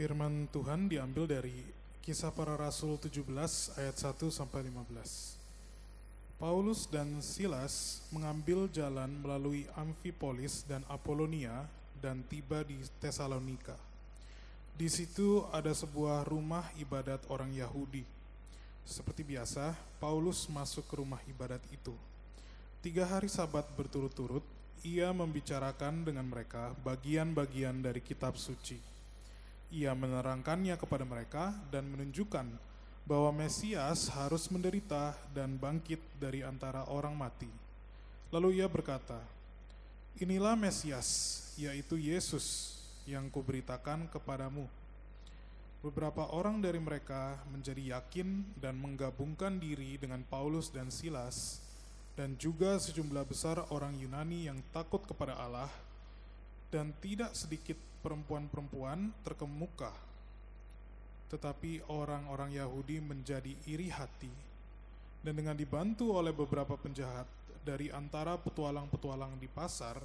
Firman Tuhan diambil dari Kisah Para Rasul 17 ayat 1 sampai 15. Paulus dan Silas mengambil jalan melalui Amfipolis dan Apolonia dan tiba di Tesalonika. Di situ ada sebuah rumah ibadat orang Yahudi. Seperti biasa, Paulus masuk ke rumah ibadat itu. 3 hari Sabat berturut-turut, ia membicarakan dengan mereka bagian-bagian dari kitab suci. Ia menerangkannya kepada mereka dan menunjukkan bahwa Mesias harus menderita dan bangkit dari antara orang mati. Lalu ia berkata, "Inilah Mesias, yaitu Yesus yang kuberitakan kepadamu." Beberapa orang dari mereka menjadi yakin dan menggabungkan diri dengan Paulus dan Silas, dan juga sejumlah besar orang Yunani yang takut kepada Allah, dan tidak sedikit perempuan-perempuan terkemuka. Tetapi orang-orang Yahudi menjadi iri hati, dan dengan dibantu oleh beberapa penjahat dari antara petualang-petualang di pasar,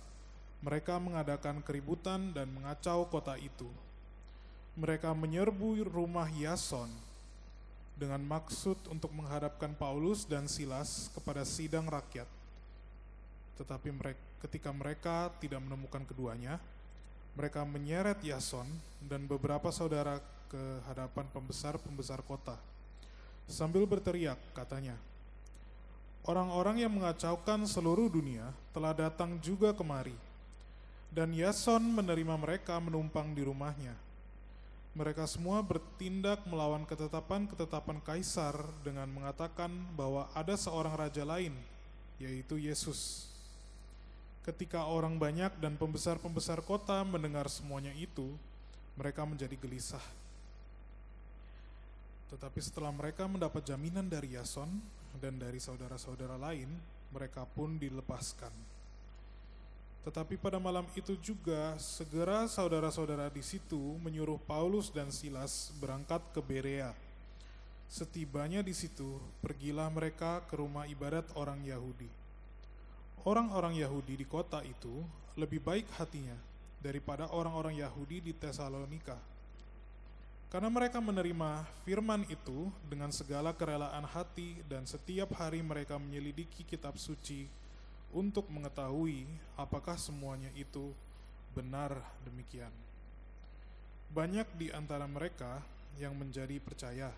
mereka mengadakan keributan dan mengacau kota itu. Mereka menyerbu rumah Yason dengan maksud untuk menghadapkan Paulus dan Silas kepada sidang rakyat. Tetapi ketika mereka tidak menemukan keduanya, mereka menyeret Yason dan beberapa saudara ke hadapan pembesar-pembesar kota. Sambil berteriak, katanya, "Orang-orang yang mengacaukan seluruh dunia telah datang juga kemari, dan Yason menerima mereka menumpang di rumahnya. Mereka semua bertindak melawan ketetapan-ketetapan Kaisar dengan mengatakan bahwa ada seorang raja lain, yaitu Yesus." Ketika orang banyak dan pembesar-pembesar kota mendengar semuanya itu, mereka menjadi gelisah. Tetapi setelah mereka mendapat jaminan dari Yason dan dari saudara-saudara lain, mereka pun dilepaskan. Tetapi pada malam itu juga, segera saudara-saudara di situ menyuruh Paulus dan Silas berangkat ke Berea. Setibanya di situ, pergilah mereka ke rumah ibadat orang Yahudi. Orang-orang Yahudi di kota itu lebih baik hatinya daripada orang-orang Yahudi di Tesalonika, karena mereka menerima firman itu dengan segala kerelaan hati, dan setiap hari mereka menyelidiki kitab suci untuk mengetahui apakah semuanya itu benar demikian. Banyak di antara mereka yang menjadi percaya,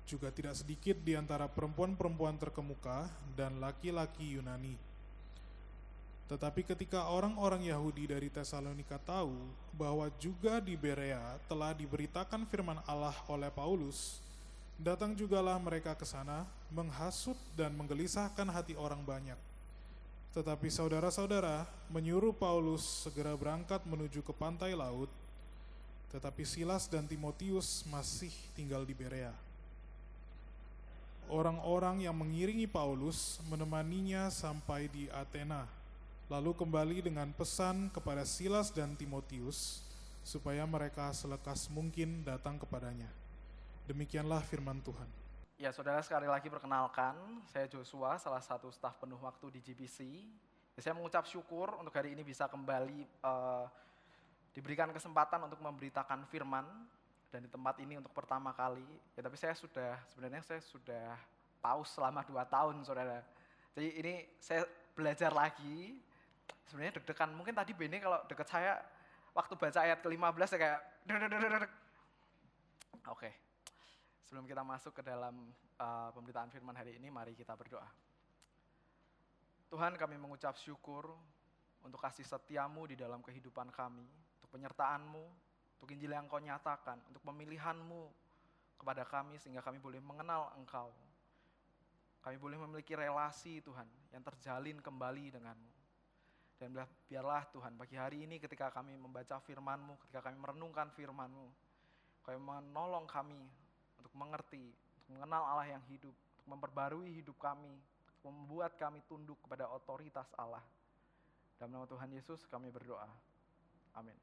juga tidak sedikit di antara perempuan-perempuan terkemuka dan laki-laki Yunani. Tetapi ketika orang-orang Yahudi dari Tesalonika tahu bahwa juga di Berea telah diberitakan firman Allah oleh Paulus, datang jugalah mereka ke sana, menghasut dan menggelisahkan hati orang banyak. Tetapi saudara-saudara menyuruh Paulus segera berangkat menuju ke pantai laut, tetapi Silas dan Timotius masih tinggal di Berea. Orang-orang yang mengiringi Paulus menemaninya sampai di Athena, lalu kembali dengan pesan kepada Silas dan Timotius supaya mereka selekas mungkin datang kepadanya. Demikianlah firman Tuhan. Ya, saudara, sekali lagi perkenalkan, saya Joshua, salah satu staf penuh waktu di GBC. Saya mengucap syukur untuk hari ini bisa kembali diberikan kesempatan untuk memberitakan firman, dan di tempat ini untuk pertama kali. Ya, tapi sebenarnya saya sudah paus selama 2 tahun, saudara. Jadi ini saya belajar lagi. Sebenarnya deg-degan. Mungkin tadi Beni kalau deket saya, waktu baca ayat ke-15 saya kayak Oke. Sebelum kita masuk ke dalam pemberitaan firman hari ini, mari kita berdoa. Tuhan, kami mengucap syukur untuk kasih setiamu di dalam kehidupan kami, untuk penyertaan-Mu, untuk Injil yang Kau nyatakan, untuk pemilihan-Mu kepada kami sehingga kami boleh mengenal Engkau. Kami boleh memiliki relasi, Tuhan, yang terjalin kembali denganmu. Dan biarlah Tuhan, pagi hari ini ketika kami membaca firman-Mu, ketika kami merenungkan firman-Mu, Kau menolong kami untuk mengerti, untuk mengenal Allah yang hidup, untuk memperbarui hidup kami, untuk membuat kami tunduk kepada otoritas Allah. Dalam nama Tuhan Yesus kami berdoa. Amin.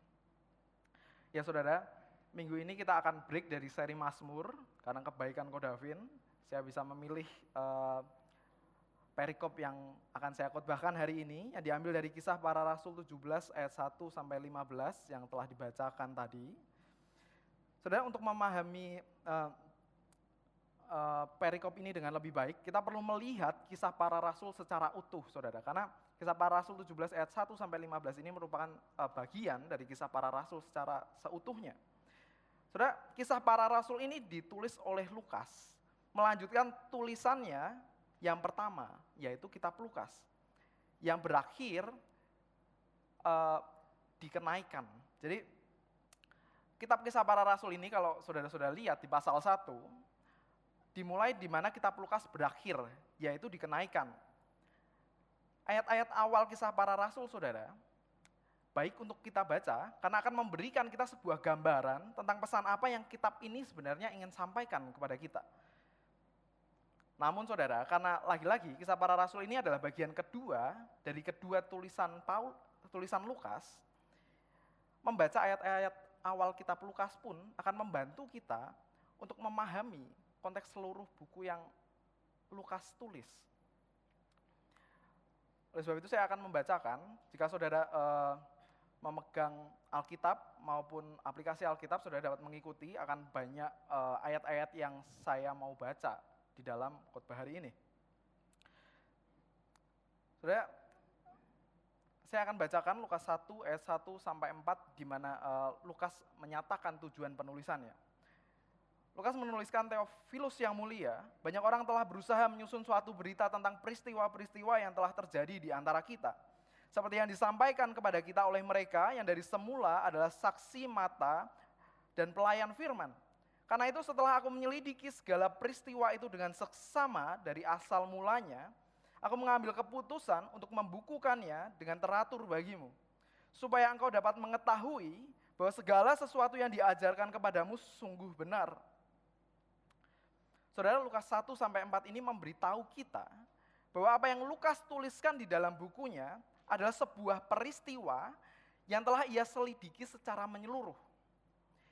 Ya saudara, minggu ini kita akan break dari seri Mazmur, karena kebaikan Kodavin, saya bisa memilih perikop yang akan saya khotbahkan hari ini, yang diambil dari Kisah Para Rasul 17 ayat 1 sampai 15 yang telah dibacakan tadi. Saudara, untuk memahami perikop ini dengan lebih baik, kita perlu melihat kisah para rasul secara utuh, saudara. Karena kisah para rasul 17 ayat 1 sampai 15 ini merupakan bagian dari kisah para rasul secara seutuhnya. Saudara, kisah para rasul ini ditulis oleh Lukas, melanjutkan tulisannya yang pertama, yaitu kitab Lukas, yang berakhir dikenaikan. Jadi, kitab kisah para rasul ini kalau saudara-saudara lihat di pasal 1, dimulai di mana kitab Lukas berakhir, yaitu dikenaikan. Ayat-ayat awal kisah para rasul, saudara, baik untuk kita baca, karena akan memberikan kita sebuah gambaran tentang pesan apa yang kitab ini sebenarnya ingin sampaikan kepada kita. Namun saudara, karena lagi-lagi kisah para rasul ini adalah bagian kedua dari kedua tulisan Lukas, membaca ayat-ayat awal kitab Lukas pun akan membantu kita untuk memahami konteks seluruh buku yang Lukas tulis. Oleh sebab itu saya akan membacakan, jika saudara memegang Alkitab maupun aplikasi Alkitab, saudara dapat mengikuti, akan banyak ayat-ayat yang saya mau baca di dalam khotbah hari ini. Saudara, saya akan bacakan Lukas 1 ayat 1 sampai 4 di mana Lukas menyatakan tujuan penulisannya. Lukas menuliskan, Theophilus yang mulia, banyak orang telah berusaha menyusun suatu berita tentang peristiwa-peristiwa yang telah terjadi di antara kita. Seperti yang disampaikan kepada kita oleh mereka yang dari semula adalah saksi mata dan pelayan firman. Karena itu setelah aku menyelidiki segala peristiwa itu dengan seksama dari asal mulanya, aku mengambil keputusan untuk membukukannya dengan teratur bagimu. Supaya engkau dapat mengetahui bahwa segala sesuatu yang diajarkan kepadamu sungguh benar. Saudara, Lukas 1 sampai 4 ini memberitahu kita bahwa apa yang Lukas tuliskan di dalam bukunya adalah sebuah peristiwa yang telah ia selidiki secara menyeluruh.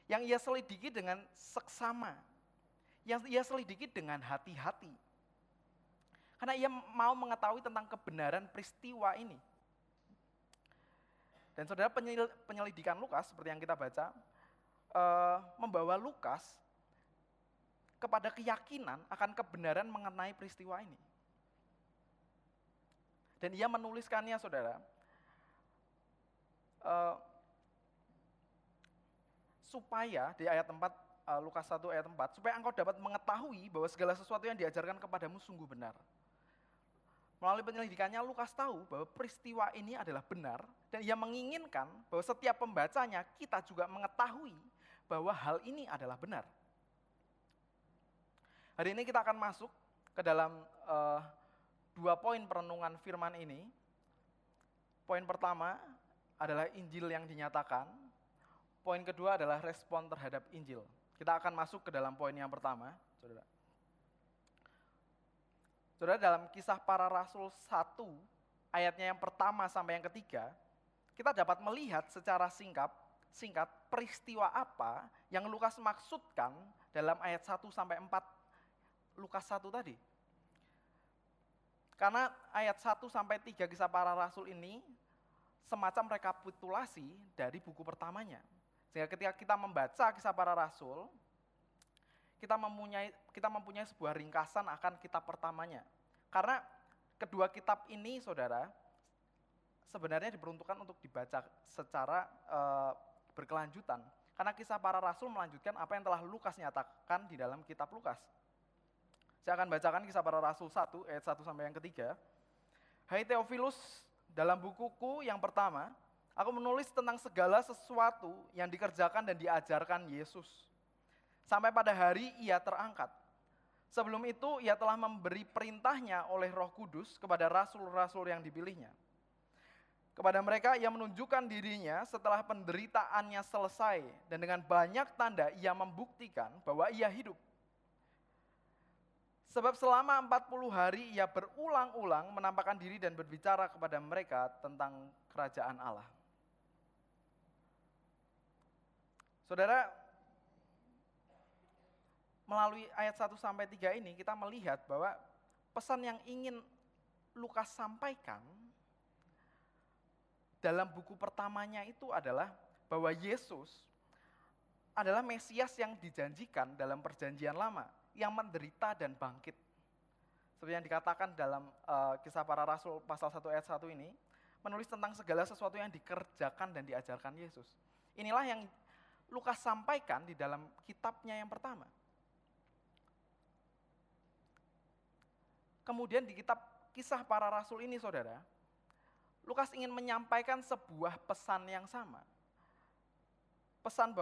Yang ia selidiki dengan seksama. Yang ia selidiki dengan hati-hati. Karena ia mau mengetahui tentang kebenaran peristiwa ini. Dan saudara, penyelidikan Lukas seperti yang kita baca, membawa Lukas kepada keyakinan akan kebenaran mengenai peristiwa ini. Dan ia menuliskannya, saudara, supaya di ayat 4, Lukas 1 ayat 4, supaya engkau dapat mengetahui bahwa segala sesuatu yang diajarkan kepadamu sungguh benar. Melalui penyelidikannya, Lukas tahu bahwa peristiwa ini adalah benar, dan ia menginginkan bahwa setiap pembacanya kita juga mengetahui bahwa hal ini adalah benar. Hari ini kita akan masuk ke dalam 2 poin perenungan firman ini. Poin pertama adalah Injil yang dinyatakan. Poin kedua adalah respon terhadap Injil. Kita akan masuk ke dalam poin yang pertama, saudara. Saudara, dalam kisah para rasul 1, ayatnya yang pertama sampai yang ketiga, kita dapat melihat secara singkat peristiwa apa yang Lukas maksudkan dalam ayat 1 sampai 4 Lukas 1 tadi. Karena ayat 1 sampai 3 kisah para rasul ini semacam rekapitulasi dari buku pertamanya. Sehingga ketika kita membaca kisah para rasul, kita mempunyai sebuah ringkasan akan kitab pertamanya. Karena kedua kitab ini, saudara, sebenarnya diperuntukkan untuk dibaca secara berkelanjutan. Karena kisah para rasul melanjutkan apa yang telah Lukas nyatakan di dalam kitab Lukas. Saya akan bacakan kisah para rasul 1, ayat 1 sampai yang ketiga. Hai Theophilus, dalam bukuku yang pertama, aku menulis tentang segala sesuatu yang dikerjakan dan diajarkan Yesus. Sampai pada hari ia terangkat. Sebelum itu ia telah memberi perintahnya oleh Roh Kudus kepada rasul-rasul yang dipilihnya. Kepada mereka ia menunjukkan dirinya setelah penderitaannya selesai, dan dengan banyak tanda ia membuktikan bahwa ia hidup. Sebab selama 40 hari ia berulang-ulang menampakkan diri dan berbicara kepada mereka tentang kerajaan Allah. Saudara, melalui ayat 1 sampai 3 ini kita melihat bahwa pesan yang ingin Lukas sampaikan dalam buku pertamanya itu adalah bahwa Yesus adalah Mesias yang dijanjikan dalam perjanjian lama, yang menderita dan bangkit. Seperti yang dikatakan dalam Kisah Para Rasul pasal 1 ayat 1 ini, menulis tentang segala sesuatu yang dikerjakan dan diajarkan Yesus. Inilah yang Lukas sampaikan di dalam kitabnya yang pertama. Kemudian di kitab Kisah Para Rasul ini, saudara, Lukas ingin menyampaikan sebuah pesan yang sama. Pesan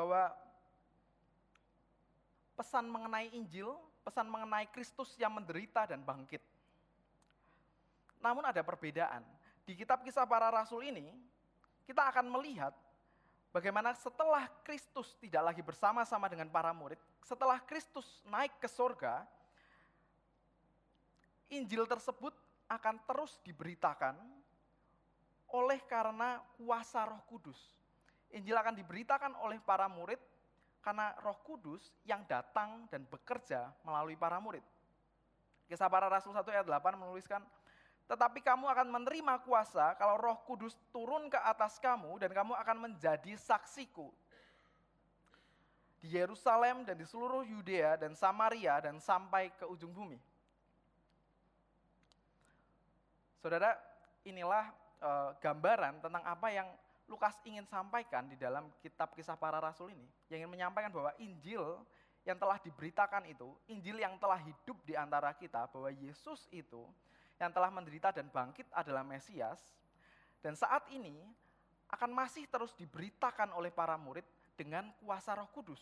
mengenai Injil, pesan mengenai Kristus yang menderita dan bangkit. Namun ada perbedaan. Di kitab Kisah Para Rasul ini, kita akan melihat bagaimana setelah Kristus tidak lagi bersama-sama dengan para murid, setelah Kristus naik ke surga, Injil tersebut akan terus diberitakan oleh karena kuasa Roh Kudus. Injil akan diberitakan oleh para murid karena Roh Kudus yang datang dan bekerja melalui para murid. Kisah Para Rasul 1 ayat 8 menuliskan, tetapi kamu akan menerima kuasa kalau Roh Kudus turun ke atas kamu dan kamu akan menjadi saksiku di Yerusalem dan di seluruh Yudea dan Samaria dan sampai ke ujung bumi. Saudara, inilah gambaran tentang apa yang Lukas ingin sampaikan di dalam kitab Kisah Para Rasul ini. Yang ingin menyampaikan bahwa Injil yang telah diberitakan itu, Injil yang telah hidup di antara kita, bahwa Yesus itu yang telah menderita dan bangkit adalah Mesias, dan saat ini akan masih terus diberitakan oleh para murid dengan kuasa Roh Kudus.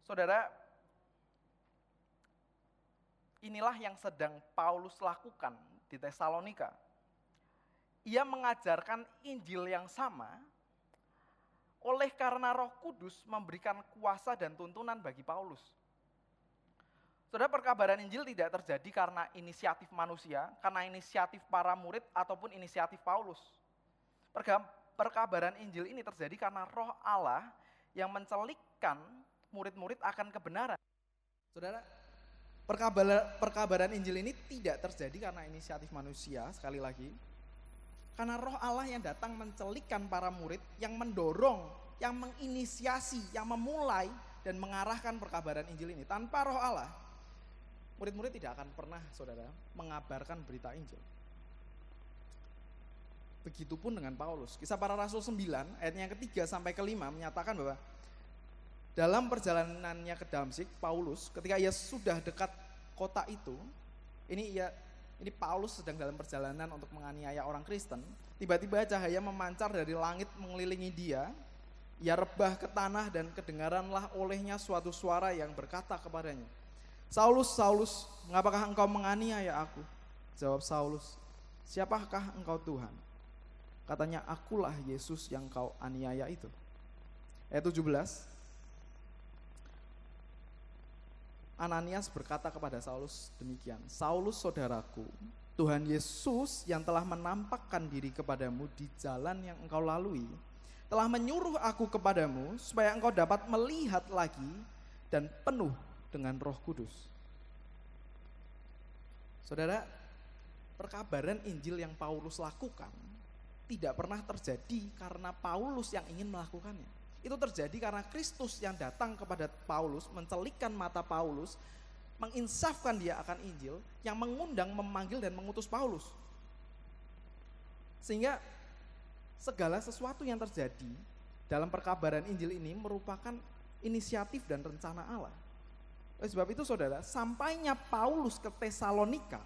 Saudara, inilah yang sedang Paulus lakukan di Tesalonika. Ia mengajarkan Injil yang sama, oleh karena Roh Kudus memberikan kuasa dan tuntunan bagi Paulus. Saudara, perkabaran Injil tidak terjadi karena inisiatif manusia, karena inisiatif para murid ataupun inisiatif Paulus. Perkabaran Injil ini terjadi karena Roh Allah yang mencelikkan murid-murid akan kebenaran. Saudara, perkabaran Injil ini tidak terjadi karena inisiatif manusia, sekali lagi. Karena Roh Allah yang datang mencelikkan para murid, yang mendorong, yang menginisiasi, yang memulai dan mengarahkan perkabaran Injil ini. Tanpa Roh Allah, murid-murid tidak akan pernah, saudara, mengabarkan berita Injil. Begitupun dengan Paulus. Kisah Para Rasul 9, ayatnya yang ketiga sampai kelima menyatakan bahwa dalam perjalanannya ke Damsyik, Paulus, ketika ia sudah dekat kota itu, ini Paulus sedang dalam perjalanan untuk menganiaya orang Kristen. Tiba-tiba cahaya memancar dari langit mengelilingi dia. Ia rebah ke tanah dan kedengaranlah olehnya suatu suara yang berkata kepadanya, Saulus, Saulus, mengapakah engkau menganiaya aku? Jawab Saulus, siapakah engkau Tuhan? Katanya, akulah Yesus yang kau aniaya itu. Ayat 17, Ananias berkata kepada Saulus demikian, Saulus saudaraku, Tuhan Yesus yang telah menampakkan diri kepadamu di jalan yang engkau lalui, telah menyuruh aku kepadamu supaya engkau dapat melihat lagi dan penuh dengan Roh Kudus. Saudara, perkabaran Injil yang Paulus lakukan tidak pernah terjadi karena Paulus yang ingin melakukannya. Itu terjadi karena Kristus yang datang kepada Paulus, mencelikkan mata Paulus, menginsafkan dia akan Injil, yang mengundang, memanggil dan mengutus Paulus. Sehingga segala sesuatu yang terjadi dalam perkabaran Injil ini merupakan inisiatif dan rencana Allah. Oleh sebab itu saudara, sampainya Paulus ke Tesalonika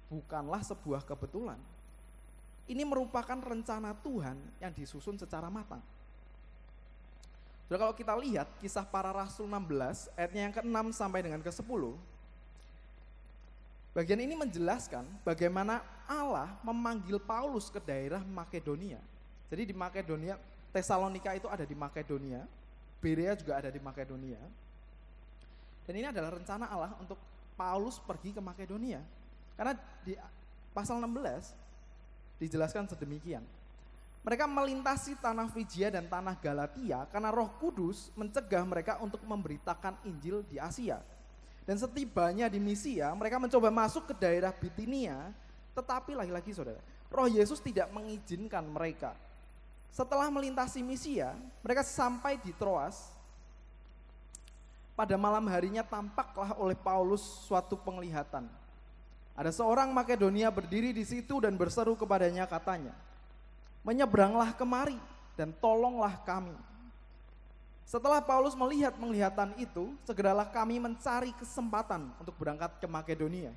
bukanlah sebuah kebetulan. Ini merupakan rencana Tuhan yang disusun secara matang. Saudara, kalau kita lihat Kisah Para Rasul 16 ayatnya yang ke-6 sampai dengan ke-10, bagian ini menjelaskan bagaimana Allah memanggil Paulus ke daerah Makedonia. Jadi di Makedonia, Tesalonika itu ada di Makedonia, Berea juga ada di Makedonia. Dan ini adalah rencana Allah untuk Paulus pergi ke Makedonia. Karena di pasal 16 dijelaskan sedemikian. Mereka melintasi tanah Frigia dan tanah Galatia karena Roh Kudus mencegah mereka untuk memberitakan Injil di Asia. Dan setibanya di Misia, mereka mencoba masuk ke daerah Bitinia, tetapi lagi-lagi saudara, Roh Yesus tidak mengizinkan mereka. Setelah melintasi Misia, mereka sampai di Troas. Pada malam harinya tampaklah oleh Paulus suatu penglihatan. Ada seorang Makedonia berdiri di situ dan berseru kepadanya, katanya, "Menyeberanglah kemari dan tolonglah kami." Setelah Paulus melihat penglihatan itu, segeralah kami mencari kesempatan untuk berangkat ke Makedonia.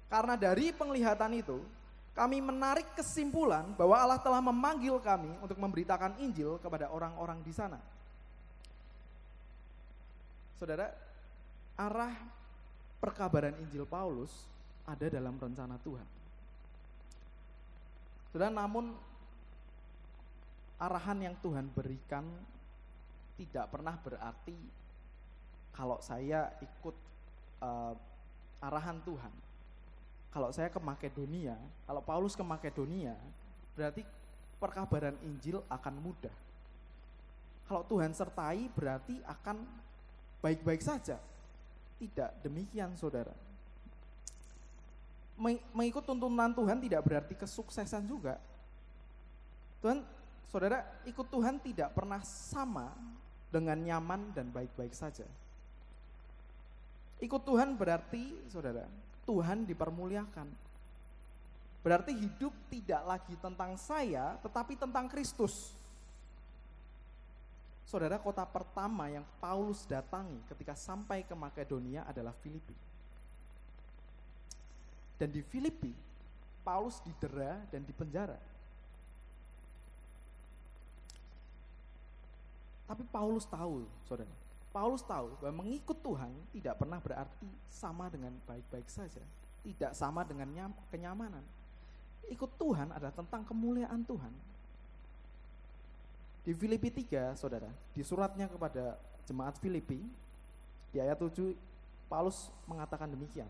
Karena dari penglihatan itu, kami menarik kesimpulan bahwa Allah telah memanggil kami untuk memberitakan Injil kepada orang-orang di sana. Saudara, arah perkabaran Injil Paulus ada dalam rencana Tuhan. Saudara, namun arahan yang Tuhan berikan tidak pernah berarti kalau saya ikut arahan Tuhan. Kalau saya ke Makedonia, kalau Paulus ke Makedonia, berarti perkabaran Injil akan mudah. Kalau Tuhan sertai, berarti akan baik-baik saja. Tidak demikian, saudara. Mengikut tuntunan Tuhan tidak berarti kesuksesan juga. Saudara, ikut Tuhan tidak pernah sama dengan nyaman dan baik-baik saja. Ikut Tuhan berarti, saudara, Tuhan dipermuliakan. Berarti hidup tidak lagi tentang saya, tetapi tentang Kristus. Saudara, kota pertama yang Paulus datangi ketika sampai ke Makedonia adalah Filipi. Dan di Filipi, Paulus didera dan dipenjara. Tapi Paulus tahu, saudara, Paulus tahu bahwa mengikut Tuhan tidak pernah berarti sama dengan baik-baik saja. Tidak sama dengan kenyamanan. Ikut Tuhan adalah tentang kemuliaan Tuhan. Di Filipi 3, saudara, di suratnya kepada jemaat Filipi, di ayat 7, Paulus mengatakan demikian.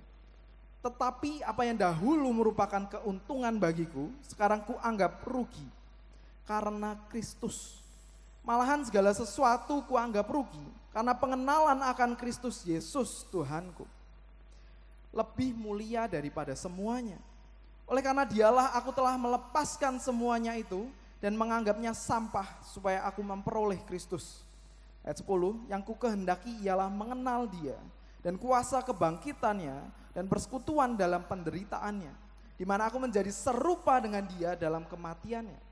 "Tetapi apa yang dahulu merupakan keuntungan bagiku, sekarang kuanggap rugi karena Kristus. Malahan segala sesuatu kuanggap rugi karena pengenalan akan Kristus Yesus Tuhanku. Lebih mulia daripada semuanya. Oleh karena dialah aku telah melepaskan semuanya itu dan menganggapnya sampah supaya aku memperoleh Kristus." Ayat 10, "Yang ku kehendaki ialah mengenal dia dan kuasa kebangkitannya dan persekutuan dalam penderitaannya, di mana aku menjadi serupa dengan dia dalam kematiannya."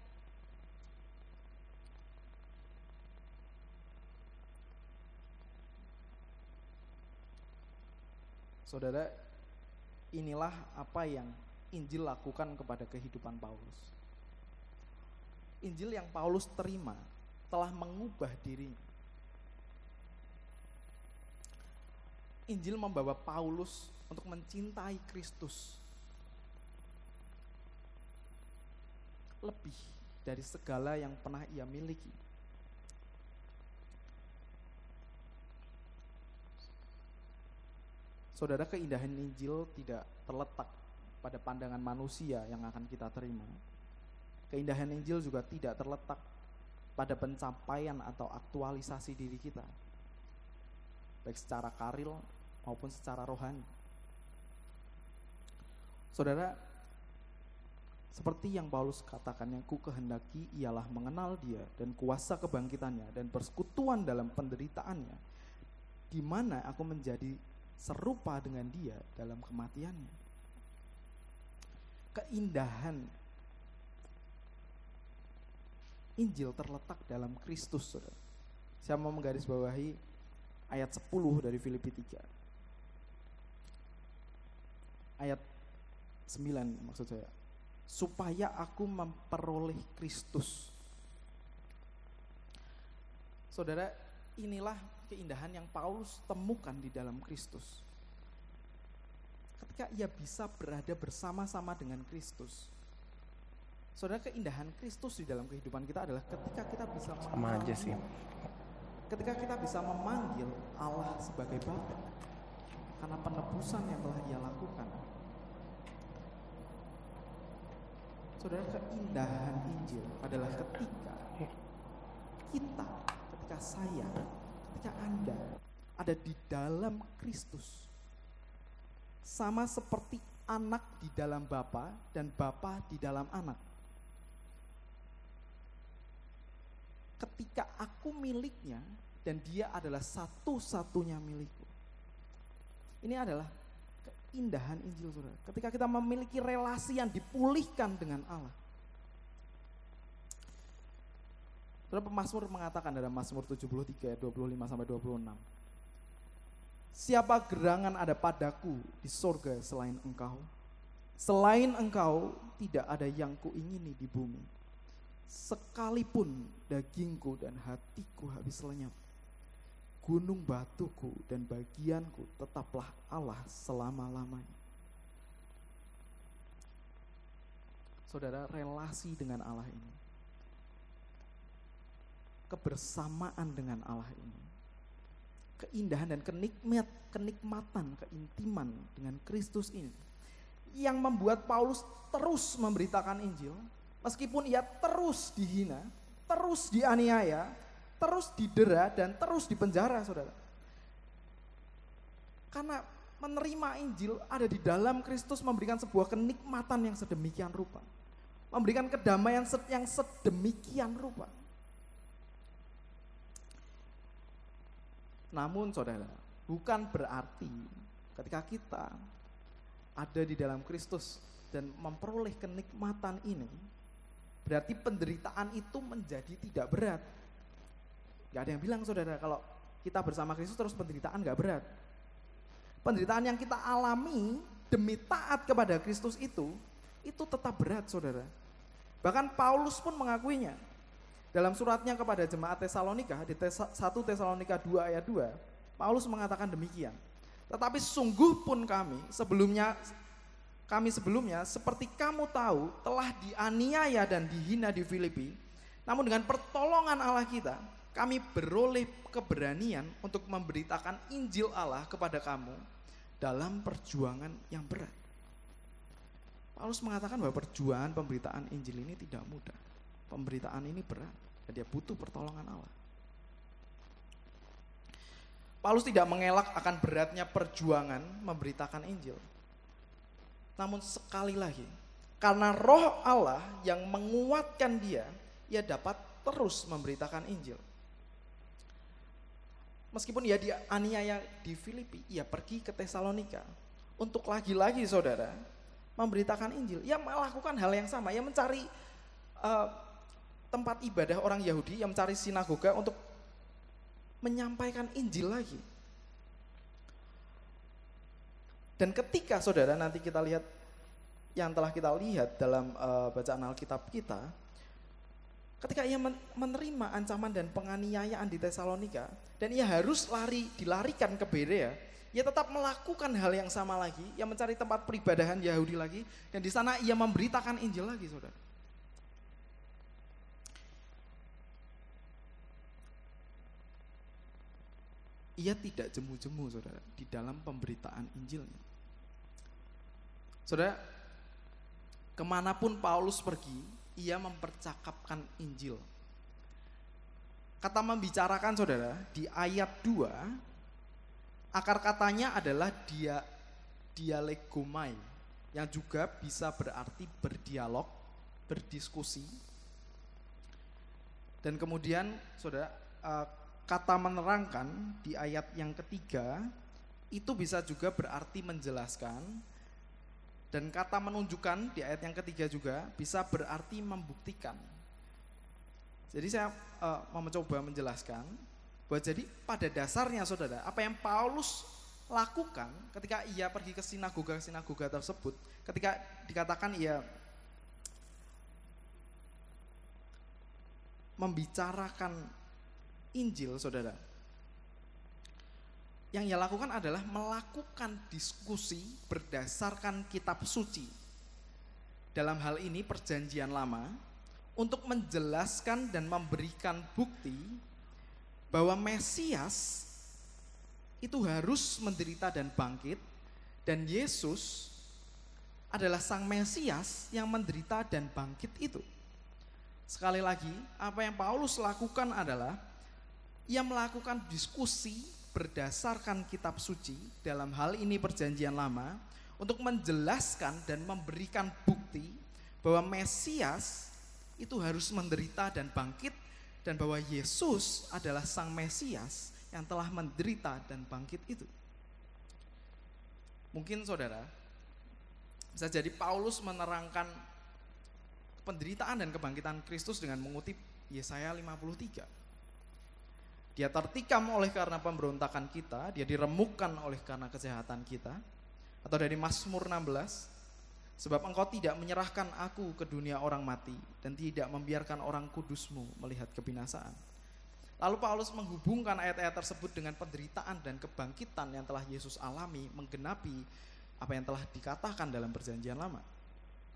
Saudara, inilah apa yang Injil lakukan kepada kehidupan Paulus. Injil yang Paulus terima telah mengubah dirinya. Injil membawa Paulus untuk mencintai Kristus lebih dari segala yang pernah ia miliki. Saudara, keindahan Injil tidak terletak pada pandangan manusia yang akan kita terima. Keindahan Injil juga tidak terletak pada pencapaian atau aktualisasi diri kita, baik secara karir maupun secara rohani. Saudara, seperti yang Paulus katakan, yang ku kehendaki ialah mengenal dia dan kuasa kebangkitannya dan persekutuan dalam penderitaannya, di mana aku menjadi serupa dengan dia dalam kematiannya. Keindahan Injil terletak dalam Kristus, saudara. Saya mau menggarisbawahi ayat 10 dari Filipi 3. Ayat 9 maksud saya. Supaya aku memperoleh Kristus. Saudara, inilah keindahan yang Paulus temukan di dalam Kristus. Ketika ia bisa berada bersama-sama dengan Kristus. Saudara, keindahan Kristus di dalam kehidupan kita adalah ketika kita bisa ketika kita bisa memanggil Allah sebagai Bapa karena penebusan yang telah ia lakukan. Saudara, keindahan Injil adalah ketika saya, ketika Anda ada di dalam Kristus, sama seperti anak di dalam Bapa dan Bapa di dalam anak. ketika aku miliknya dan dia adalah satu-satunya milikku. Ini adalah keindahan Injil, saudara. Ketika kita memiliki relasi yang dipulihkan dengan Allah. Saudara, pemazmur mengatakan dalam Mazmur 73 ayat 25-26. Siapa gerangan ada padaku di sorga selain engkau? Selain engkau tidak ada yang kuingini di bumi. Sekalipun dagingku dan hatiku habis lenyap, gunung batuku dan bagianku tetaplah Allah selama-lamanya. Saudara, relasi dengan Allah ini, kebersamaan dengan Allah ini, keindahan dan kenikmatan, keintiman dengan Kristus ini, yang membuat Paulus terus memberitakan Injil, meskipun ia terus dihina, terus dianiaya, terus didera, dan terus dipenjara, saudara. Karena menerima Injil ada di dalam Kristus memberikan sebuah kenikmatan yang sedemikian rupa. Memberikan kedamaian yang sedemikian rupa. Namun saudara, bukan berarti ketika kita ada di dalam Kristus dan memperoleh kenikmatan ini, berarti penderitaan itu menjadi tidak berat. Gak ada yang bilang, saudara, kalau kita bersama Kristus terus penderitaan gak berat. Penderitaan yang kita alami demi taat kepada Kristus itu tetap berat, saudara. Bahkan Paulus pun mengakuinya. Dalam suratnya kepada jemaat Tesalonika, di 1 Tesalonika 2 ayat 2, Paulus mengatakan demikian. Tetapi sungguh pun kami sebelumnya seperti kamu tahu telah dianiaya dan dihina di Filipi. Namun dengan pertolongan Allah kita, kami beroleh keberanian untuk memberitakan Injil Allah kepada kamu dalam perjuangan yang berat. Paulus mengatakan bahwa perjuangan pemberitaan Injil ini tidak mudah. Pemberitaan ini berat dan dia butuh pertolongan Allah. Paulus tidak mengelak akan beratnya perjuangan memberitakan Injil. Namun sekali lagi, karena Roh Allah yang menguatkan dia, ia dapat terus memberitakan Injil. Meskipun ia dianiaya di Filipi, ia pergi ke Tesalonika untuk lagi-lagi, saudara, memberitakan Injil. Ia melakukan hal yang sama, ia mencari tempat ibadah orang Yahudi, ia mencari sinagoga untuk menyampaikan Injil lagi. Dan ketika, saudara, nanti kita lihat yang telah kita lihat dalam bacaan Alkitab kita, ketika ia menerima ancaman dan penganiayaan di Tesalonika, dan ia harus dilarikan ke Berea, ia tetap melakukan hal yang sama lagi, ia mencari tempat peribadahan Yahudi lagi, dan di sana ia memberitakan Injil lagi, saudara. Ia tidak jemu-jemu, saudara, di dalam pemberitaan Injilnya. Saudara, kemanapun Paulus pergi, ia mempercakapkan Injil. Kata membicarakan, saudara, di ayat 2, akar katanya adalah dialegomai, yang juga bisa berarti berdialog, berdiskusi. Dan kemudian, saudara, kata menerangkan di ayat yang ketiga, itu bisa juga berarti menjelaskan. Dan kata menunjukkan di ayat yang ketiga juga bisa berarti membuktikan. Jadi saya mau mencoba menjelaskan bahwa jadi pada dasarnya, saudara, apa yang Paulus lakukan ketika ia pergi ke sinagoga tersebut, ketika dikatakan ia membicarakan Injil, saudara, yang ia lakukan adalah melakukan diskusi berdasarkan kitab suci. Dalam hal ini perjanjian lama, untuk menjelaskan dan memberikan bukti bahwa Mesias itu harus menderita dan bangkit, dan Yesus adalah sang Mesias yang menderita dan bangkit itu. Sekali lagi, apa yang Paulus lakukan adalah ia melakukan diskusi berdasarkan kitab suci, dalam hal ini perjanjian lama, untuk menjelaskan dan memberikan bukti bahwa Mesias itu harus menderita dan bangkit, dan bahwa Yesus adalah Sang Mesias yang telah menderita dan bangkit itu. Mungkin saudara, bisa jadi Paulus menerangkan penderitaan dan kebangkitan Kristus dengan mengutip Yesaya 53. Dia tertikam oleh karena pemberontakan kita, dia diremukkan oleh karena kejahatan kita. Atau dari Mazmur 16, sebab engkau tidak menyerahkan aku ke dunia orang mati dan tidak membiarkan orang kudusmu melihat kebinasaan. Lalu Paulus menghubungkan ayat-ayat tersebut dengan penderitaan dan kebangkitan yang telah Yesus alami, menggenapi apa yang telah dikatakan dalam perjanjian lama.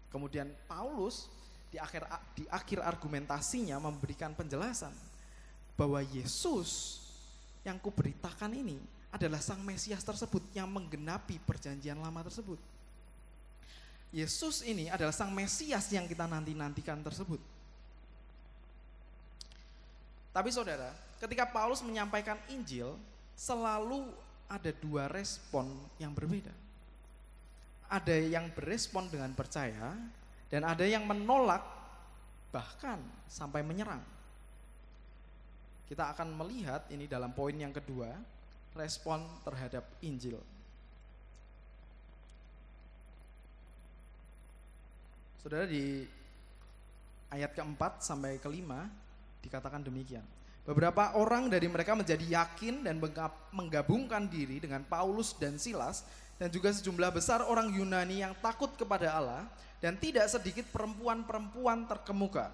Kemudian Paulus di akhir argumentasinya memberikan penjelasan bahwa Yesus yang kuberitakan ini adalah Sang Mesias tersebut yang menggenapi perjanjian lama tersebut. Yesus ini adalah Sang Mesias yang kita nanti-nantikan tersebut. Tapi saudara, ketika Paulus menyampaikan Injil, selalu ada dua respon yang berbeda. Ada yang berespon dengan percaya, dan ada yang menolak, bahkan sampai menyerang. Kita akan melihat ini dalam poin yang kedua, respon terhadap Injil. Saudara, di ayat keempat sampai kelima dikatakan demikian. Beberapa orang dari mereka menjadi yakin dan menggabungkan diri dengan Paulus dan Silas, dan juga sejumlah besar orang Yunani yang takut kepada Allah, dan tidak sedikit perempuan-perempuan terkemuka.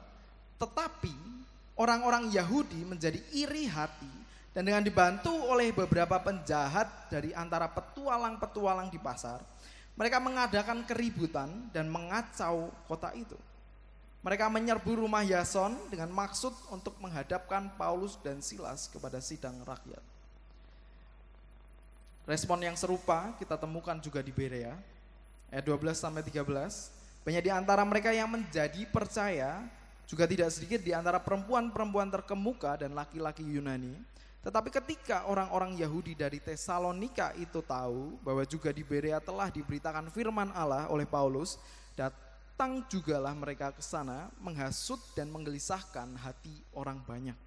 Tetapi orang-orang Yahudi menjadi iri hati, dan dengan dibantu oleh beberapa penjahat dari antara petualang-petualang di pasar, mereka mengadakan keributan dan mengacau kota itu. Mereka menyerbu rumah Yason dengan maksud untuk menghadapkan Paulus dan Silas kepada sidang rakyat. Respon yang serupa kita temukan juga di Berea, ayat 12-13. Banyak di antara mereka yang menjadi percaya, juga tidak sedikit di antara perempuan-perempuan terkemuka dan laki-laki Yunani. Tetapi ketika orang-orang Yahudi dari Tesalonika itu tahu bahwa juga di Berea telah diberitakan firman Allah oleh Paulus, datang jugalah mereka ke sana menghasut dan menggelisahkan hati orang banyak.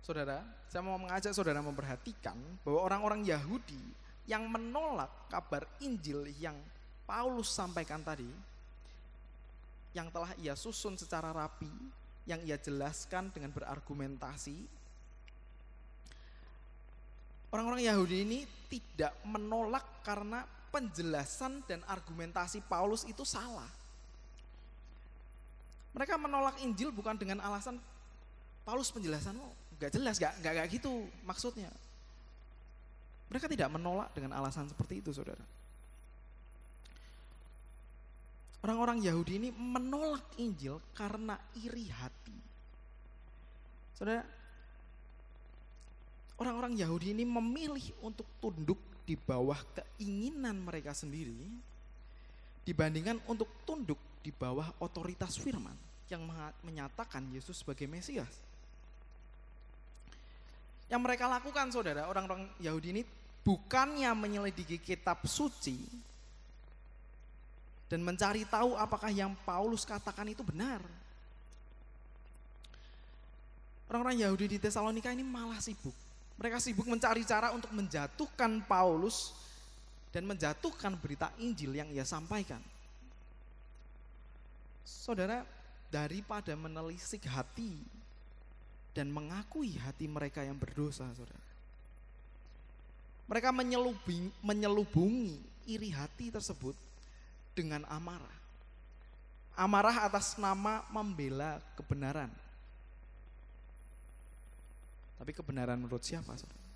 Saudara, saya mau mengajak saudara memperhatikan bahwa orang-orang Yahudi yang menolak kabar Injil yang Paulus sampaikan tadi, yang telah ia susun secara rapi, yang ia jelaskan dengan berargumentasi, orang-orang Yahudi ini tidak menolak karena penjelasan dan argumentasi Paulus itu salah. Mereka menolak Injil bukan dengan alasan Paulus penjelasanmu gak jelas, gak gitu maksudnya. Mereka tidak menolak dengan alasan seperti itu, saudara. Orang-orang Yahudi ini menolak Injil karena iri hati. Saudara, orang-orang Yahudi ini memilih untuk tunduk di bawah keinginan mereka sendiri dibandingkan untuk tunduk di bawah otoritas firman yang menyatakan Yesus sebagai Mesias. Yang mereka lakukan, saudara, orang-orang Yahudi ini bukannya menyelidiki kitab suci dan mencari tahu apakah yang Paulus katakan itu benar. Orang-orang Yahudi di Tesalonika ini malah sibuk. Mereka sibuk mencari cara untuk menjatuhkan Paulus dan menjatuhkan berita Injil yang ia sampaikan. Saudara, daripada menelisik hati dan mengakui hati mereka yang berdosa, saudara, mereka menyelubungi iri hati tersebut dengan amarah. Amarah atas nama membela kebenaran. Tapi kebenaran menurut siapa, saudara?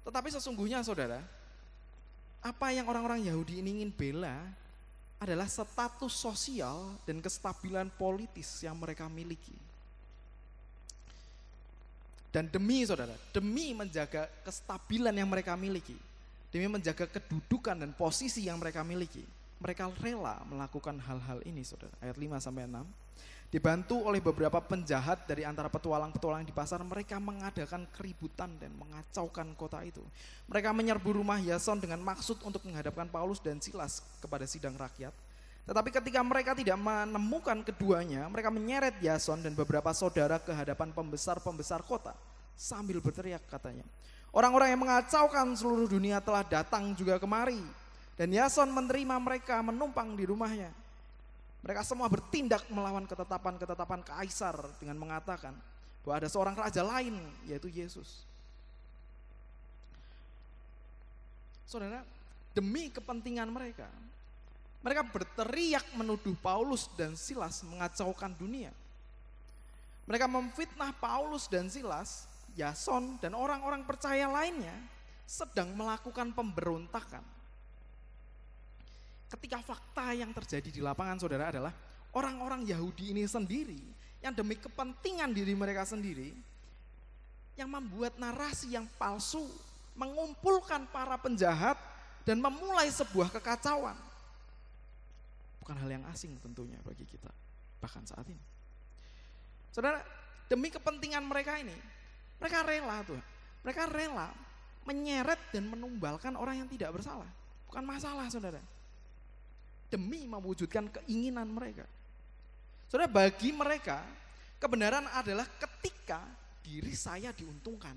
Tetapi sesungguhnya, saudara, apa yang orang-orang Yahudi ini ingin bela adalah status sosial dan kestabilan politis yang mereka miliki. Dan demi menjaga kestabilan yang mereka miliki, demi menjaga kedudukan dan posisi yang mereka miliki, mereka rela melakukan hal-hal ini, saudara. Ayat 5-6. Dibantu oleh beberapa penjahat dari antara petualang-petualang di pasar, mereka mengadakan keributan dan mengacaukan kota itu. Mereka menyerbu rumah Yason dengan maksud untuk menghadapkan Paulus dan Silas kepada sidang rakyat. Tetapi ketika mereka tidak menemukan keduanya, mereka menyeret Yason dan beberapa saudara ke hadapan pembesar-pembesar kota sambil berteriak katanya, orang-orang yang mengacaukan seluruh dunia telah datang juga kemari. Dan Yason menerima mereka menumpang di rumahnya. Mereka semua bertindak melawan ketetapan-ketetapan kaisar dengan mengatakan bahwa ada seorang raja lain, yaitu Yesus. Saudara, demi kepentingan mereka berteriak menuduh Paulus dan Silas mengacaukan dunia. Mereka memfitnah Paulus dan Silas, Yason dan orang-orang percaya lainnya sedang melakukan pemberontakan. Ketika fakta yang terjadi di lapangan, saudara, adalah orang-orang Yahudi ini sendiri yang demi kepentingan diri mereka sendiri yang membuat narasi yang palsu, mengumpulkan para penjahat dan memulai sebuah kekacauan. Bukan hal yang asing tentunya bagi kita bahkan saat ini. Saudara, demi kepentingan mereka ini, mereka rela menyeret dan menumbalkan orang yang tidak bersalah. Bukan masalah, saudara. Demi mewujudkan keinginan mereka. Saudara, bagi mereka kebenaran adalah ketika diri saya diuntungkan.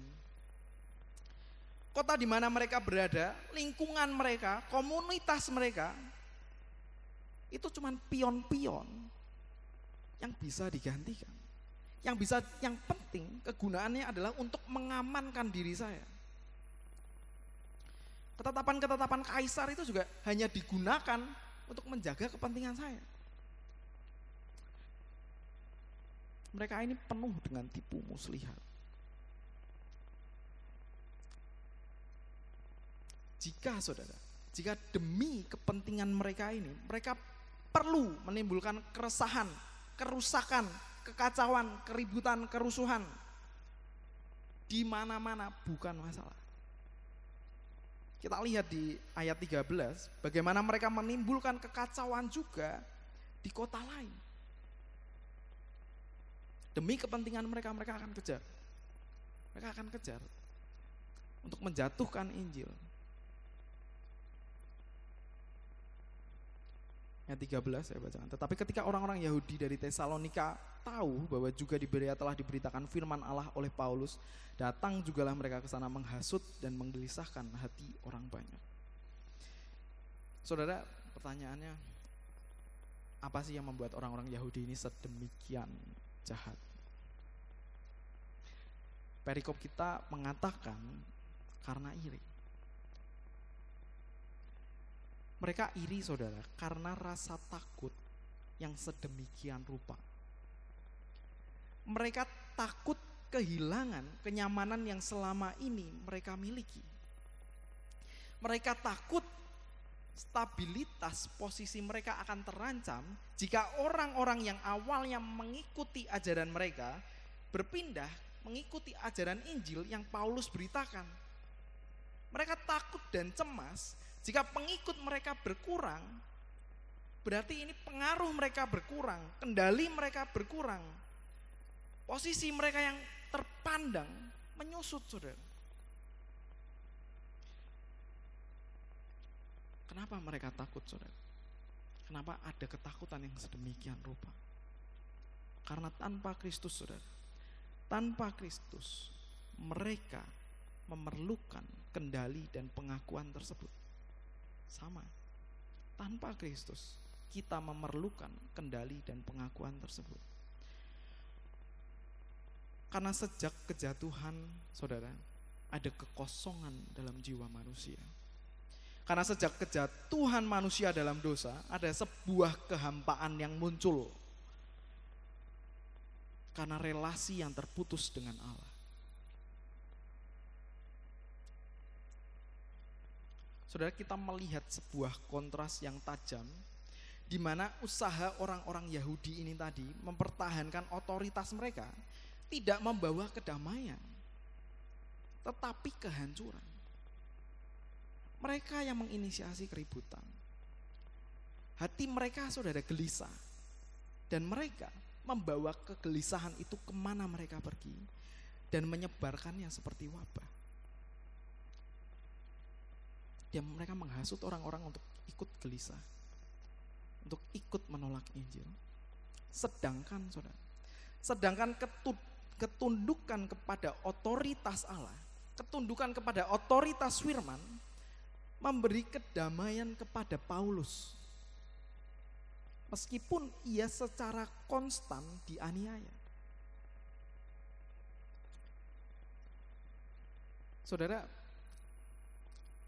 Kota di mana mereka berada, lingkungan mereka, komunitas mereka, itu cuma pion-pion yang bisa digantikan. Yang penting kegunaannya adalah untuk mengamankan diri saya. Ketetapan-ketetapan kaisar itu juga hanya digunakan untuk menjaga kepentingan saya. Mereka ini penuh dengan tipu muslihat. Jika demi kepentingan mereka ini, mereka perlu menimbulkan keresahan, kerusakan, kekacauan, keributan, kerusuhan di mana-mana, bukan masalah. Kita lihat di ayat 13 bagaimana mereka menimbulkan kekacauan juga di kota lain. Demi kepentingan mereka akan kejar. Mereka akan kejar untuk menjatuhkan Injil. Ayat 13 saya bacakan. Tetapi ketika orang-orang Yahudi dari Tesalonika tahu bahwa juga di Berea telah diberitakan firman Allah oleh Paulus, datang jugalah mereka ke sana menghasut dan menggelisahkan hati orang banyak. Saudara, pertanyaannya, apa sih yang membuat orang-orang Yahudi ini sedemikian jahat? Perikop kita mengatakan karena iri. Mereka iri, saudara, karena rasa takut yang sedemikian rupa. Mereka takut kehilangan kenyamanan yang selama ini mereka miliki. Mereka takut stabilitas posisi mereka akan terancam jika orang-orang yang awalnya mengikuti ajaran mereka berpindah mengikuti ajaran Injil yang Paulus beritakan. Mereka takut dan cemas jika pengikut mereka berkurang, berarti ini pengaruh mereka berkurang, kendali mereka berkurang, posisi mereka yang terpandang menyusut, saudara. Kenapa mereka takut, saudara? Kenapa ada ketakutan yang sedemikian rupa? Karena tanpa Kristus, saudara, tanpa Kristus mereka memerlukan kendali dan pengakuan tersebut. Sama, tanpa Kristus kita memerlukan kendali dan pengakuan tersebut. Karena sejak kejatuhan, saudara, ada kekosongan dalam jiwa manusia. Karena sejak kejatuhan manusia dalam dosa, ada sebuah kehampaan yang muncul. Karena relasi yang terputus dengan Allah. Saudara, kita melihat sebuah kontras yang tajam di mana usaha orang-orang Yahudi ini tadi mempertahankan otoritas mereka tidak membawa kedamaian, tetapi kehancuran. Mereka yang menginisiasi keributan. Hati mereka, saudara, gelisah. Dan mereka membawa kegelisahan itu kemana mereka pergi dan menyebarkannya seperti wabah. Dan mereka menghasut orang-orang untuk ikut gelisah. untuk ikut menolak Injil. Sedangkan ketundukan kepada otoritas Allah, ketundukan kepada otoritas firman memberi kedamaian kepada Paulus. Meskipun ia secara konstan dianiaya. Saudara,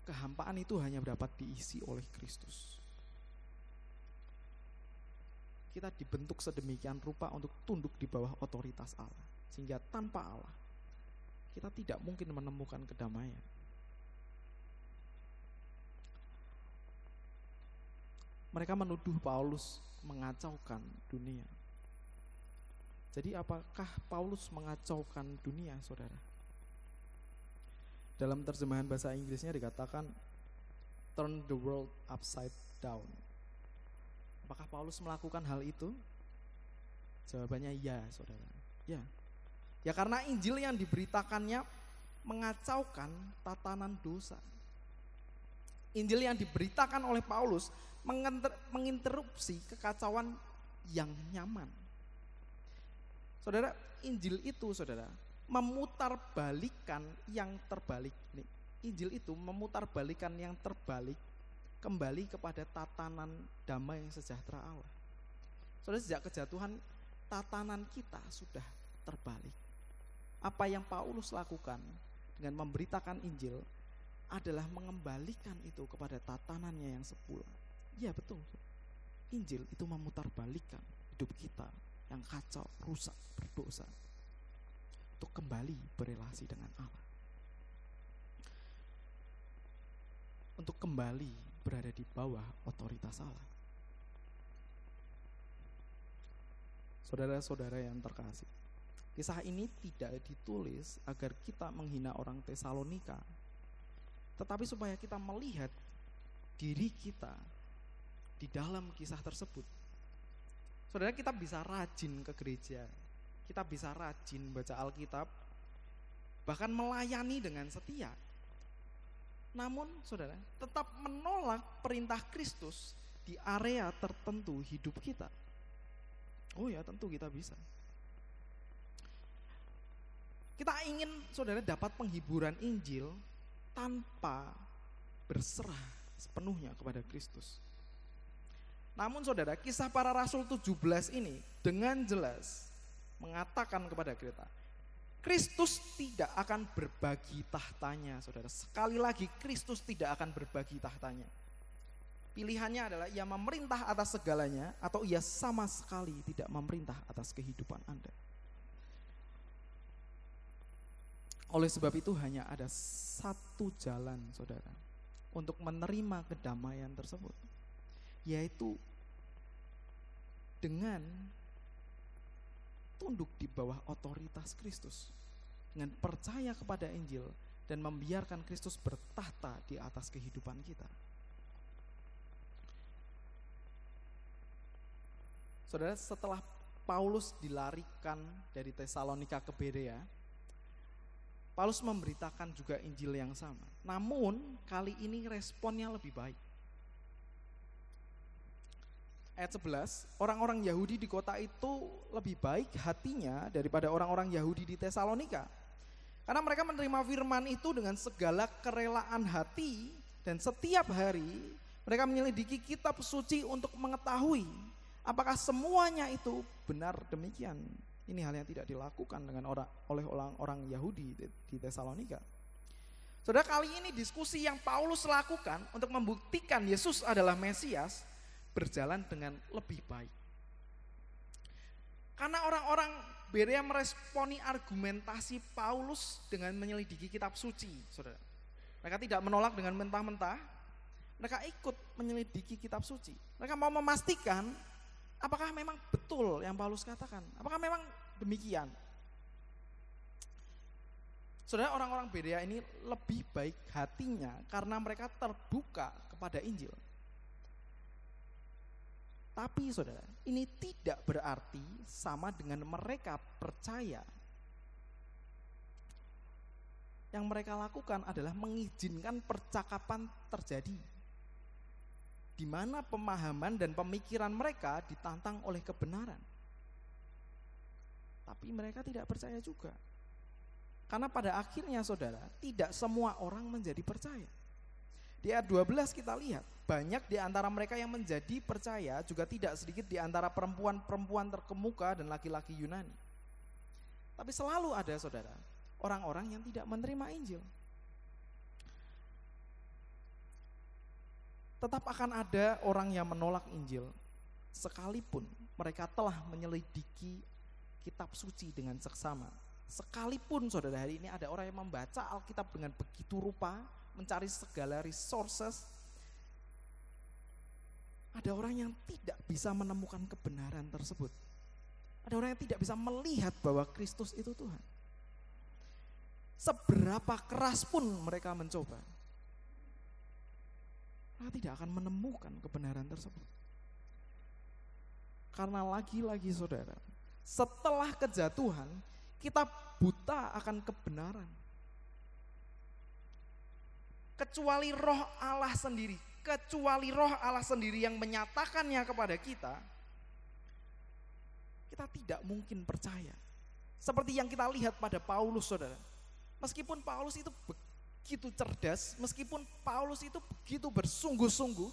kehampaan itu hanya dapat diisi oleh Kristus. Kita dibentuk sedemikian rupa untuk tunduk di bawah otoritas Allah. Sehingga tanpa Allah, kita tidak mungkin menemukan kedamaian. Mereka menuduh Paulus mengacaukan dunia. Jadi apakah Paulus mengacaukan dunia, saudara? Dalam terjemahan bahasa Inggrisnya dikatakan turn the world upside down. Apakah Paulus melakukan hal itu? Jawabannya ya, saudara. Ya. Ya karena Injil yang diberitakannya mengacaukan tatanan dosa. Injil yang diberitakan oleh Paulus menginterupsi kekacauan yang nyaman. Saudara, Injil itu, saudara, memutarbalikkan yang terbalik. Injil itu memutarbalikkan yang terbalik kembali kepada tatanan damai sejahtera Allah. Saudara, sejak kejatuhan tatanan kita sudah terbalik. Apa yang Paulus lakukan dengan memberitakan Injil adalah mengembalikan itu kepada tatanannya yang semula. Ya betul, Injil itu memutarbalikkan hidup kita yang kacau, rusak, berdosa untuk kembali berelasi dengan Allah, untuk kembali berada di bawah otoritas Allah. Saudara-saudara yang terkasih, kisah ini tidak ditulis agar kita menghina orang Tesalonika, tetapi supaya kita melihat diri kita di dalam kisah tersebut. Saudara, kita bisa rajin ke gereja, kita bisa rajin baca Alkitab, bahkan melayani dengan setia. Namun saudara, tetap menolak perintah Kristus di area tertentu hidup kita. Oh ya, tentu kita bisa. Kita ingin saudara dapat penghiburan Injil tanpa berserah sepenuhnya kepada Kristus. Namun saudara, kisah para rasul 17 ini dengan jelas mengatakan kepada kita, Kristus tidak akan berbagi tahtanya, saudara. Sekali lagi, Kristus tidak akan berbagi tahtanya. Pilihannya adalah ia memerintah atas segalanya atau ia sama sekali tidak memerintah atas kehidupan Anda. Oleh sebab itu hanya ada satu jalan, saudara, untuk menerima kedamaian tersebut, yaitu dengan tunduk di bawah otoritas Kristus, dengan percaya kepada Injil dan membiarkan Kristus bertahta di atas kehidupan kita. Saudara, setelah Paulus dilarikan dari Tesalonika ke Berea, Paulus memberitakan juga Injil yang sama. Namun kali ini responnya lebih baik. Ayat 11, orang-orang Yahudi di kota itu lebih baik hatinya daripada orang-orang Yahudi di Tesalonika. Karena mereka menerima firman itu dengan segala kerelaan hati dan setiap hari mereka menyelidiki kitab suci untuk mengetahui apakah semuanya itu benar demikian. Ini hal yang tidak dilakukan oleh orang Yahudi di Tesalonika. Saudara, kali ini diskusi yang Paulus lakukan untuk membuktikan Yesus adalah Mesias berjalan dengan lebih baik. Karena orang-orang Berea meresponi argumentasi Paulus dengan menyelidiki kitab suci, saudara. Mereka tidak menolak dengan mentah-mentah, mereka ikut menyelidiki kitab suci. Mereka mau memastikan apakah memang betul yang Paulus katakan, apakah memang demikian. Saudara, orang-orang Berea ini lebih baik hatinya karena mereka terbuka kepada Injil. Tapi saudara, ini tidak berarti sama dengan mereka percaya. Yang mereka lakukan adalah mengizinkan percakapan terjadi. di mana pemahaman dan pemikiran mereka ditantang oleh kebenaran. Tapi mereka tidak percaya juga. Karena pada akhirnya saudara, tidak semua orang menjadi percaya. Di ayat 12 kita lihat, banyak di antara mereka yang menjadi percaya, juga tidak sedikit di antara perempuan-perempuan terkemuka dan laki-laki Yunani. Tapi selalu ada saudara, orang-orang yang tidak menerima Injil. Tetap akan ada orang yang menolak Injil, sekalipun mereka telah menyelidiki kitab suci dengan seksama. Sekalipun saudara, hari ini ada orang yang membaca Alkitab dengan begitu rupa, mencari segala resources. Ada orang yang tidak bisa menemukan kebenaran tersebut. Ada orang yang tidak bisa melihat bahwa Kristus itu Tuhan. Seberapa keras pun mereka mencoba, mereka tidak akan menemukan kebenaran tersebut. Karena lagi-lagi saudara, setelah kejatuhan, kita buta akan kebenaran. Kecuali roh Allah sendiri yang menyatakannya kepada kita, kita tidak mungkin percaya. Seperti yang kita lihat pada Paulus saudara. Meskipun Paulus itu begitu cerdas, meskipun Paulus itu begitu bersungguh-sungguh,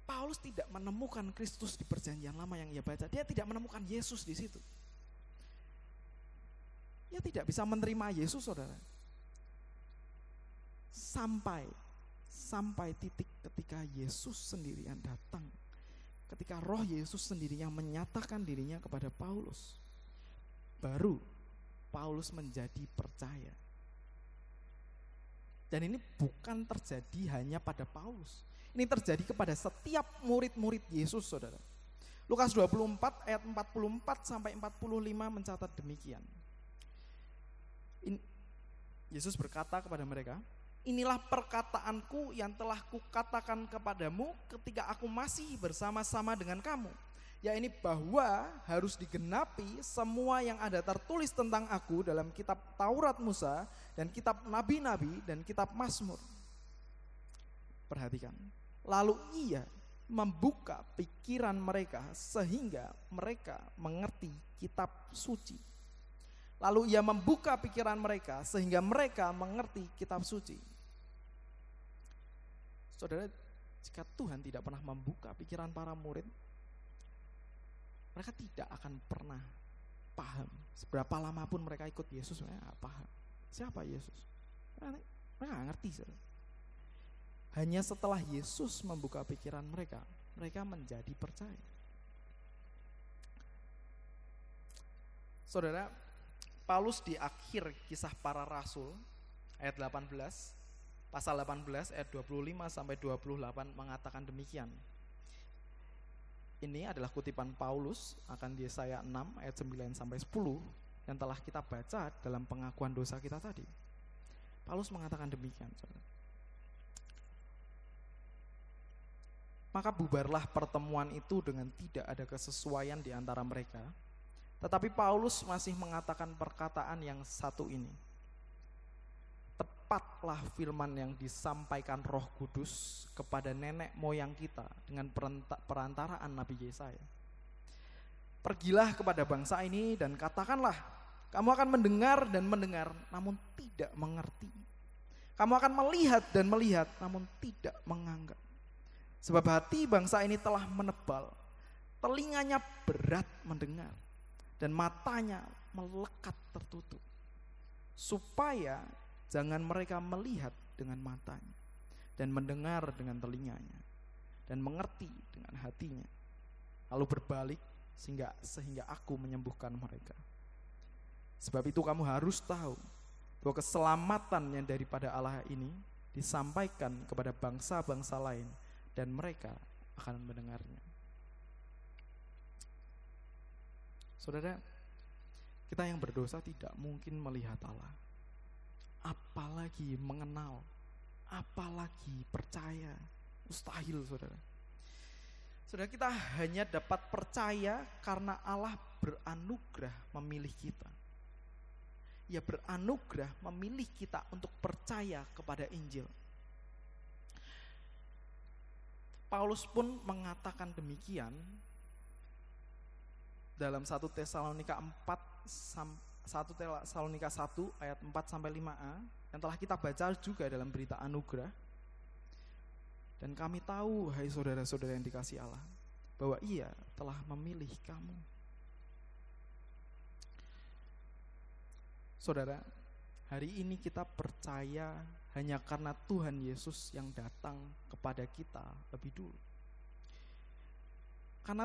Paulus tidak menemukan Kristus di perjanjian lama yang ia baca. Dia tidak menemukan Yesus di situ. Dia tidak bisa menerima Yesus saudara. Sampai titik ketika Yesus sendiri yang datang, ketika roh Yesus sendiri yang menyatakan dirinya kepada Paulus, baru Paulus menjadi percaya. Dan ini bukan terjadi hanya pada Paulus, ini terjadi kepada setiap murid-murid Yesus saudara. Lukas 24 ayat 44 sampai 45 mencatat demikian. Yesus berkata kepada mereka, inilah perkataanku yang telah kukatakan kepadamu ketika aku masih bersama-sama dengan kamu, yakni bahwa harus digenapi semua yang ada tertulis tentang aku dalam kitab Taurat Musa dan kitab Nabi-Nabi dan kitab Mazmur. Perhatikan, lalu ia membuka pikiran mereka sehingga mereka mengerti kitab suci. Lalu ia membuka pikiran mereka sehingga mereka mengerti kitab suci. Saudara, jika Tuhan tidak pernah membuka pikiran para murid, mereka tidak akan pernah paham. Seberapa lama pun mereka ikut Yesus, mereka gak paham siapa Yesus. Mereka gak ngerti saudara. Hanya setelah Yesus membuka pikiran mereka, mereka menjadi percaya. Saudara, Paulus di akhir Kisah Para Rasul ayat 18, pasal 18 ayat 25 sampai 28 mengatakan demikian. Ini adalah kutipan Paulus akan Yesaya 6 ayat 9 sampai 10 yang telah kita baca dalam pengakuan dosa kita tadi. Paulus mengatakan demikian, saudara. Maka bubarlah pertemuan itu dengan tidak ada kesesuaian di antara mereka. Tetapi Paulus masih mengatakan perkataan yang satu ini. Tepatlah firman yang disampaikan Roh Kudus kepada nenek moyang kita dengan perantaraan Nabi Yesaya. Pergilah kepada bangsa ini dan katakanlah, kamu akan mendengar dan mendengar namun tidak mengerti. Kamu akan melihat dan melihat namun tidak menganggap. Sebab hati bangsa ini telah menebal, telinganya berat mendengar, dan matanya melekat tertutup, supaya jangan mereka melihat dengan matanya, dan mendengar dengan telinganya, dan mengerti dengan hatinya, lalu berbalik sehingga aku menyembuhkan mereka. Sebab itu kamu harus tahu bahwa keselamatan yang daripada Allah ini disampaikan kepada bangsa-bangsa lain, dan mereka akan mendengarnya. Saudara, kita yang berdosa tidak mungkin melihat Allah, apalagi mengenal, apalagi percaya. Mustahil, saudara. Saudara, kita hanya dapat percaya karena Allah beranugerah memilih kita. Ia beranugerah memilih kita untuk percaya kepada Injil. Paulus pun mengatakan demikian dalam 1 Tesalonika 1 ayat 4 sampai 5a yang telah kita baca juga dalam berita anugerah. Dan kami tahu, hai saudara-saudara yang dikasihi Allah, bahwa Ia telah memilih kamu. Saudara, hari ini kita percaya hanya karena Tuhan Yesus yang datang kepada kita lebih dulu. Karena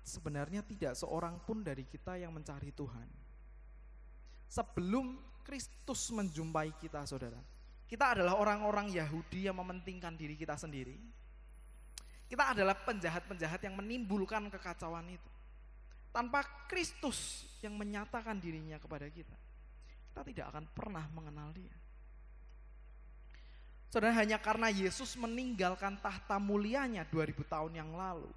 sebenarnya tidak seorang pun dari kita yang mencari Tuhan. Sebelum Kristus menjumpai kita, saudara, kita adalah orang-orang Yahudi yang mementingkan diri kita sendiri. Kita adalah penjahat-penjahat yang menimbulkan kekacauan itu. Tanpa Kristus yang menyatakan dirinya kepada kita, kita tidak akan pernah mengenal Dia. Saudara, hanya karena Yesus meninggalkan tahta mulianya 2000 tahun yang lalu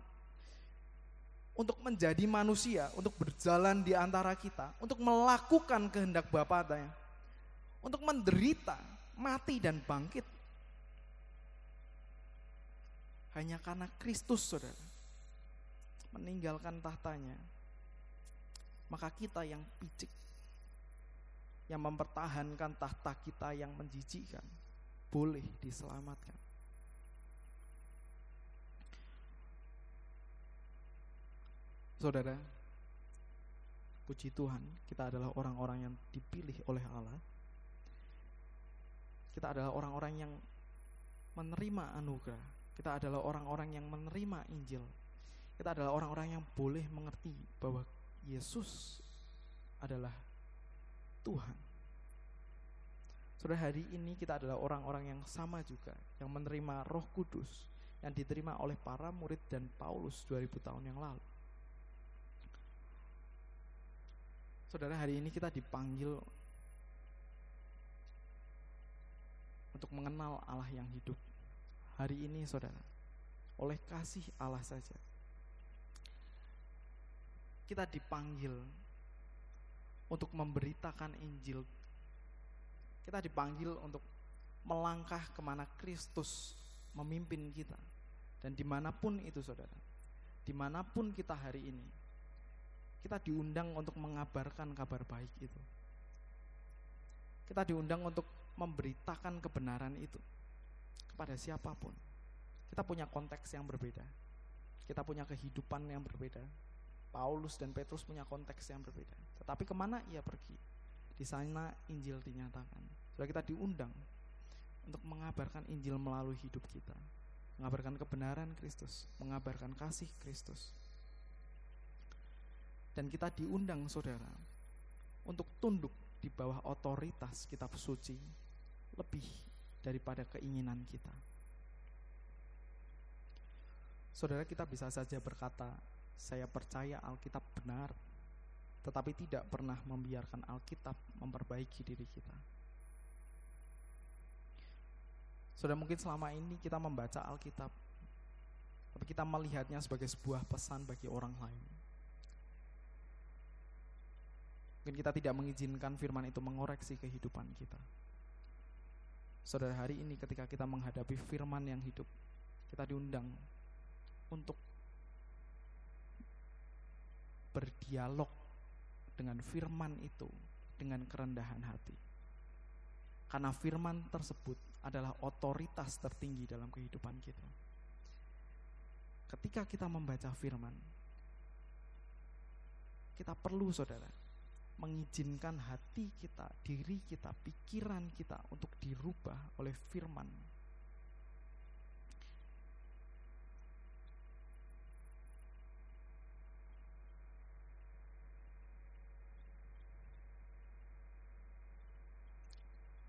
untuk menjadi manusia, untuk berjalan di antara kita, untuk melakukan kehendak Bapa-Nya, untuk menderita, mati dan bangkit. Hanya karena Kristus, saudara, meninggalkan tahtanya, maka kita yang picik, yang mempertahankan tahta kita yang menjijikkan, boleh diselamatkan. Saudara, puji Tuhan, kita adalah orang-orang yang dipilih oleh Allah. Kita adalah orang-orang yang menerima anugerah. Kita adalah orang-orang yang menerima Injil. Kita adalah orang-orang yang boleh mengerti bahwa Yesus adalah Tuhan. Saudara, hari ini kita adalah orang-orang yang sama juga, yang menerima Roh Kudus yang diterima oleh para murid dan Paulus 2000 tahun yang lalu. Saudara, hari ini kita dipanggil untuk mengenal Allah yang hidup. Hari ini, saudara, oleh kasih Allah saja, kita dipanggil untuk memberitakan Injil. Kita dipanggil untuk melangkah kemana Kristus memimpin kita. Dan dimanapun itu, saudara, dimanapun kita hari ini, kita diundang untuk mengabarkan kabar baik itu. Kita diundang untuk memberitakan kebenaran itu kepada siapapun. Kita punya konteks yang berbeda. Kita punya kehidupan yang berbeda. Paulus dan Petrus punya konteks yang berbeda. Tetapi kemana ia pergi? Di sana Injil dinyatakan. Jadi kita diundang untuk mengabarkan Injil melalui hidup kita. Mengabarkan kebenaran Kristus, mengabarkan kasih Kristus. Dan kita diundang, saudara, untuk tunduk di bawah otoritas kitab suci lebih daripada keinginan kita. Saudara, kita bisa saja berkata, saya percaya Alkitab benar, tetapi tidak pernah membiarkan Alkitab memperbaiki diri kita. Saudara, mungkin selama ini kita membaca Alkitab, tapi kita melihatnya sebagai sebuah pesan bagi orang lain. Mungkin kita tidak mengizinkan firman itu mengoreksi kehidupan kita. Saudara, hari ini ketika kita menghadapi firman yang hidup, kita diundang untuk berdialog dengan firman itu dengan kerendahan hati. Karena firman tersebut adalah otoritas tertinggi dalam kehidupan kita. Ketika kita membaca firman, kita perlu, saudara, mengizinkan hati kita, diri kita, pikiran kita untuk dirubah oleh firman.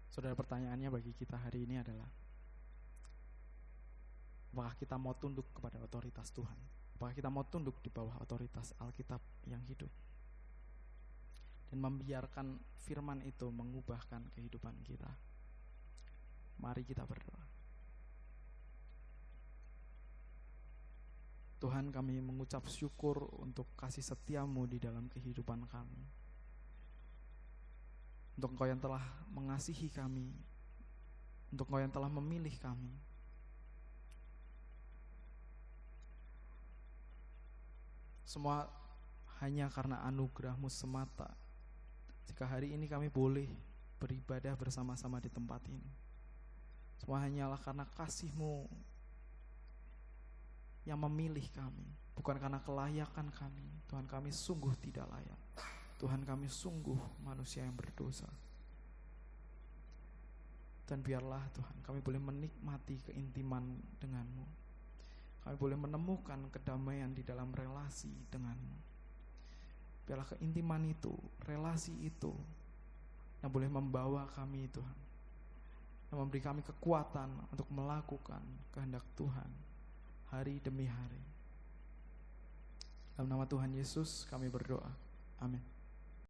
Saudara, pertanyaannya bagi kita hari ini adalah, apakah kita mau tunduk kepada otoritas Tuhan? Apakah kita mau tunduk di bawah otoritas Alkitab yang hidup? Dan membiarkan firman itu mengubahkan kehidupan kita. Mari kita berdoa. Tuhan, kami mengucap syukur untuk kasih setia-Mu di dalam kehidupan kami. Untuk Engkau yang telah mengasihi kami, untuk Engkau yang telah memilih kami. Semua hanya karena anugerah-Mu semata. Jika hari ini kami boleh beribadah bersama-sama di tempat ini, semua hanyalah karena kasih-Mu yang memilih kami, bukan karena kelayakan kami. Tuhan, kami sungguh tidak layak. Tuhan, kami sungguh manusia yang berdosa. Dan biarlah Tuhan, kami boleh menikmati keintiman dengan-Mu. Kami boleh menemukan kedamaian di dalam relasi dengan-Mu. Biarlah keintiman itu, relasi itu, yang boleh membawa kami Tuhan, yang memberi kami kekuatan untuk melakukan kehendak Tuhan hari demi hari. Dalam nama Tuhan Yesus kami berdoa. Amin.